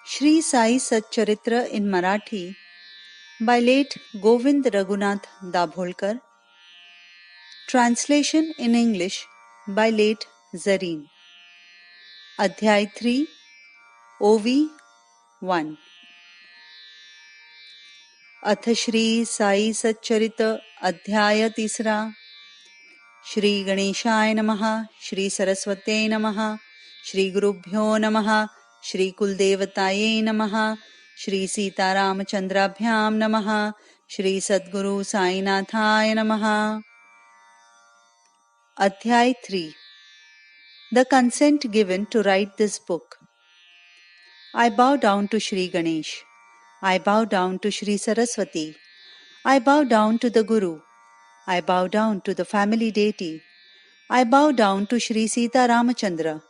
Shri Sai Satcharitra in Marathi by late Govind Raghunath Dabholkar. Translation in English by late Zareen. Adhyay 3, OV 1. अथ श्री साई सच्चरित अध्याय 3. श्री गणेशाय नमः, श्री सरस्वत्यै नमः, श्री गुरुभ्यो नमः, श्री कुलदेवतायै नमः, श्री सीतारामचंद्राभ्याम नमः, श्री सद्गुरु साईनाथाय नमः. Adhyay 3. The consent given to write this book. I bow down to Shri Ganesh. I bow down to Shri Saraswati. I bow down to the Guru. I bow down to the family deity. I bow down to Shri Sita Ramachandra.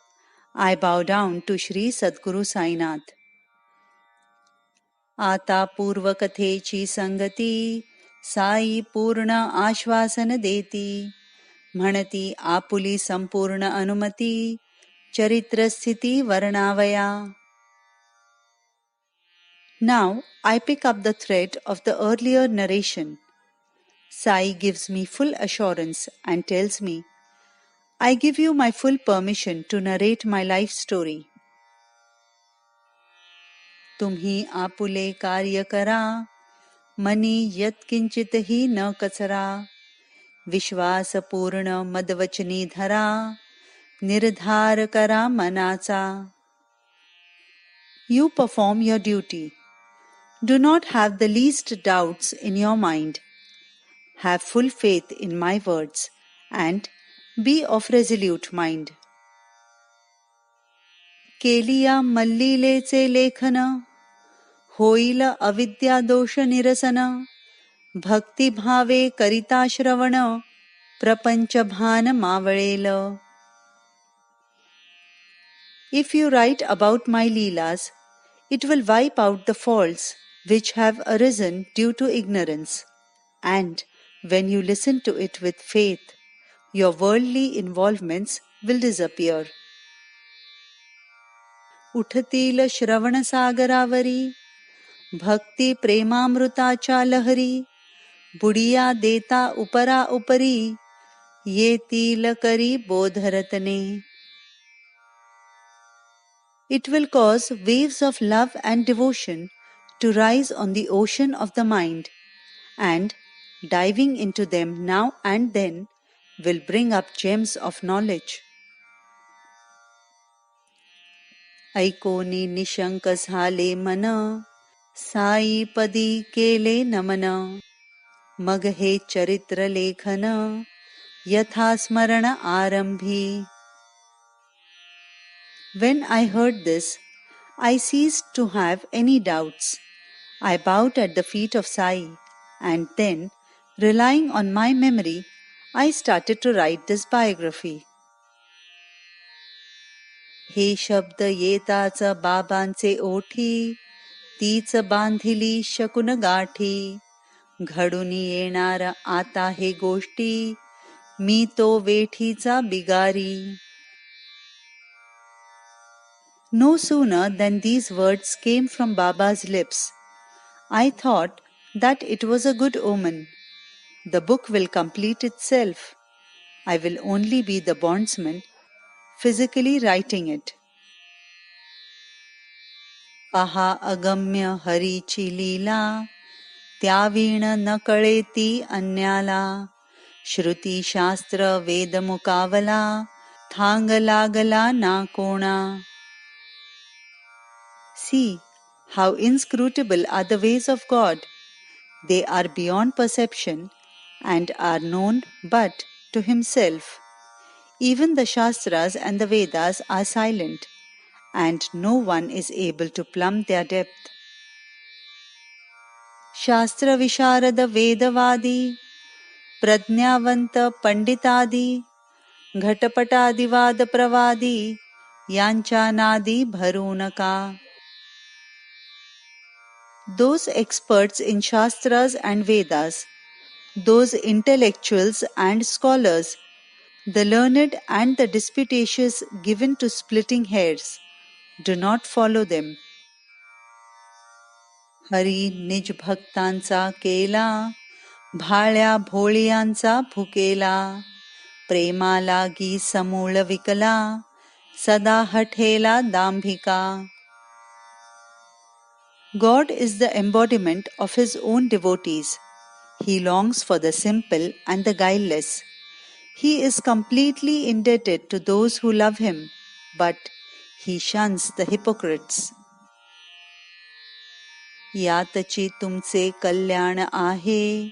I bow down to Shri Sadguru Sainath. आता पूर्व कथेची संगती साई पूर्ण आश्वासन देती, म्हणती आपुली संपूर्ण अनुमती चरित्र स्थिती वर्णावया. Now I pick up the thread of the earlier narration. Sai gives me full assurance and tells me, I give you my full permission to narrate my life story. तुम्ही आपुले कार्य करा, मनी यत्किंचितही न कचरा, विश्वास पूर्ण मदवचनी धरा, निर्धार करा मनाचा. You perform your duty. Do not have the least doubts in your mind. Have full faith in my words and be of resolute mind. केलिया मल्लीलेचे लेखन, होईल अविद्या दोष निरसन, भक्तिभावे करिता श्रवण, प्रपंच भान मावळेल. If you write about my leelas, it will wipe out the faults which have arisen due to ignorance, and when you listen to it with faith, your worldly involvements will disappear. उठतील श्रवण सागरावरी, भक्ती प्रेमामृताच्या लहरी, बुडिया देता उपरा उपरी, येतील करी बोधरतने. It will cause waves of love and devotion to rise on the ocean of the mind, and diving into them now and then will bring up gems of knowledge. ऐकोनी Nishank झाले मन, साई पदी केले नमन, मग हे चरित्र लेखन, यथा स्मरण आरंभी. When I heard this, I ceased to have any doubts. I bowed at the feet of Sai, and then, relying on my memory, I started to write this biography. हे शब्द येताच बाबांचे ओठी, तीच बांधिली शकुन गाठी, घडून येणार आता हे गोष्टी, मी तो वेठीचा बिगारी. No sooner than these words came from Baba's lips, I thought that it was a good omen. The book will complete itself. I will only be the bondsman, physically writing it. पहा अगम्य हरीची लीला, त्यावीण न कळेती अन्याला, श्रुती शास्त्र वेद मुकावला, थांग लागला ना कोणा. See how inscrutable are the ways of God. They are beyond perception and are known but to Himself. Even the Shastras and the Vedas are silent, and no one is able to plumb their depth. Shastra Visharada Vedavadi, Pradnyavanta Panditadi, Ghatapatadivad Pravadi, Yancha Nadi Bharunaka. Those experts in Shastras and Vedas, those intellectuals and scholars, the learned and the disputatious given to splitting hairs, do not follow them. Hari निज भक्तांचा केला, भाळ्या भोळियांचा भुकेला, प्रेमा लागी समूळ विकला, सदा हठेला दांभिका. God is the embodiment of his own devotees. He longs for the simple and the guileless. He is completely indebted to those who love him, but he shuns the hypocrites. यातची तुमचे कल्याण आहे,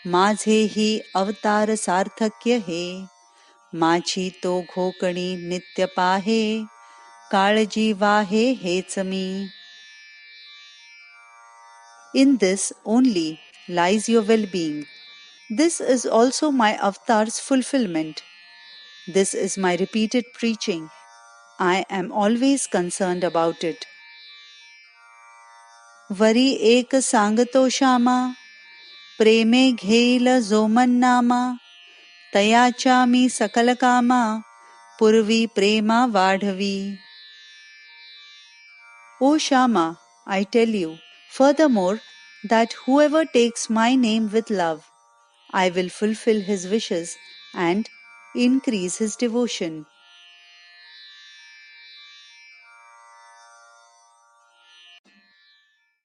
माझेही अवतार सार्थक्य हे, माझी तो घोकणी नित्य पाहे, काळजी वाहे हेच मी. In this only lies your well-being. This is also my avatar's fulfillment. This is my repeated preaching. I am always concerned about it. वरी एक सांगतो श्यामा, प्रेमे घेईल जो मन नामा, तयाच्या मी सकल कामा, पूर्वी प्रेमा वाढवी. O Shama, I tell you, furthermore, that whoever takes my name with love, I will fulfill his wishes and increase his devotion.